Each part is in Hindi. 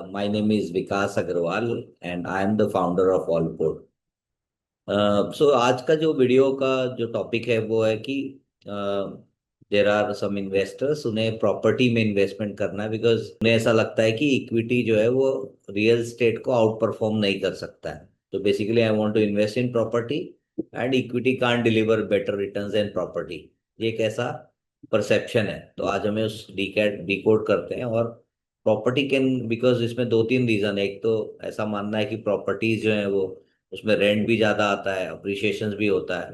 My name is Vikas Agarwal and I am the founder of Allport. सो आज का जो वीडियो का जो टॉपिक है वो है कि देर आर सम इन्वेस्टर्स, उन्हें प्रॉपर्टी में इन्वेस्टमेंट करना है बिकॉज उन्हें ऐसा लगता है कि इक्विटी जो है वो रियल स्टेट को आउट परफॉर्म नहीं कर सकता है। तो basically I want to invest in property and equity can't deliver better returns than property. ये एक ऐसा परसेप्शन है। तो आज हमें उस डिकोड करते हैं। और प्रॉपर्टी कैन, बिकॉज इसमें दो तीन रीजन है। एक तो ऐसा मानना है कि प्रॉपर्टीज जो है वो उसमें रेंट भी ज्यादा आता है, अप्रिसिएशन भी होता है।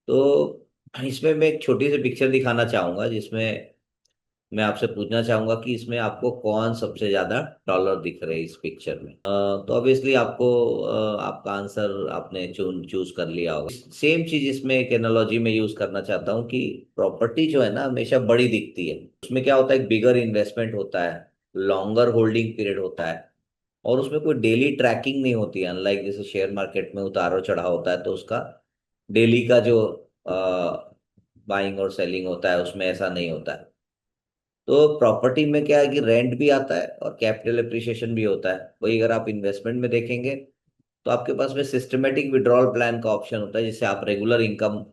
तो इसमें मैं एक छोटी सी पिक्चर दिखाना चाहूंगा जिसमें मैं आपसे पूछना चाहूंगा कि इसमें आपको कौन सबसे ज्यादा डॉलर दिख रहे हैं इस पिक्चर में। तो ऑब्वियसली आपको आपका आंसर आपने चूज कर लिया होगा। सेम चीज इसमें एक एनालॉजी में यूज करना चाहता हूँ कि प्रॉपर्टी जो है ना हमेशा बड़ी दिखती है। उसमें क्या होता है, एक बिगर इन्वेस्टमेंट होता है, लॉन्गर होल्डिंग पीरियड होता है, और उसमें कोई डेली ट्रैकिंग नहीं होती है। अनलाइक जैसे शेयर मार्केट में उतार चढ़ाव होता है तो उसका डेली का जो बाइंग और सेलिंग होता है उसमें ऐसा नहीं होता है। तो प्रॉपर्टी में क्या है कि रेंट भी आता है और कैपिटल एप्रिसिएशन भी होता है। वही अगर आप इन्वेस्टमेंट में देखेंगे तो आपके पास में सिस्टमेटिक विड्रॉल प्लान का ऑप्शन होता है जिससे आप रेगुलर इनकम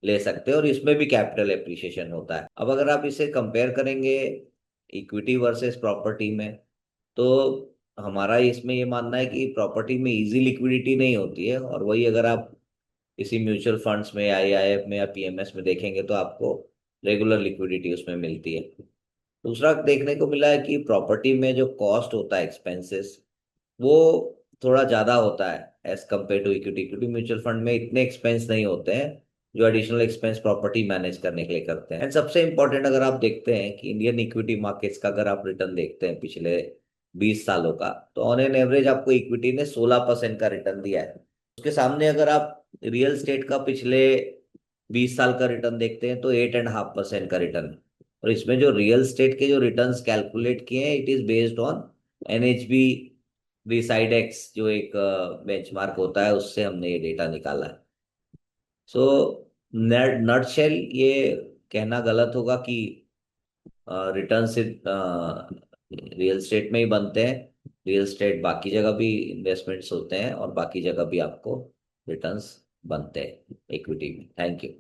ले सकते हैं, और इसमें भी कैपिटल एप्रिसिएशन होता है। अब अगर आप इसे कंपेयर करेंगे इक्विटी वर्सेस प्रॉपर्टी में, तो हमारा इसमें ये मानना है कि प्रॉपर्टी में इजी लिक्विडिटी नहीं होती है, और वही अगर आप किसी म्यूचुअल फंड्स में, आईआईएफ में या पीएमएस में देखेंगे तो आपको रेगुलर लिक्विडिटी उसमें मिलती है। दूसरा देखने को मिला है कि प्रॉपर्टी में जो कॉस्ट होता है, एक्सपेंसेस, वो थोड़ा ज्यादा होता है as compare to equity. Equity mutual fund में इतने एक्सपेंस नहीं होते हैं जो एडिशनल एक्सपेंस प्रॉपर्टी मैनेज करने के लिए करते हैं। एंड सबसे इंपॉर्टेंट, अगर आप देखते हैं कि इंडियन इक्विटी मार्केट्स का अगर आप रिटर्न देखते हैं पिछले 20 सालों का, तो ऑन एन एवरेज आपको इक्विटी ने 16% का रिटर्न दिया है। उसके सामने अगर आप रियल स्टेट का पिछले 20 साल का रिटर्न देखते हैं तो 8.5% का रिटर्न। और इसमें जो रियल स्टेट के जो रिटर्न्स कैलकुलेट किए हैं, it is based on NHB RESIDEX, जो एक बेंचमार्क होता है, उससे हमने ये डेटा निकाला है। सो नटशेल ये कहना गलत होगा कि रिटर्न से रियल स्टेट में ही बनते हैं। रियल स्टेट बाकी जगह भी इन्वेस्टमेंट्स होते हैं और बाकी जगह भी आपको रिटर्न्स बनते हैं इक्विटी में। Thank you.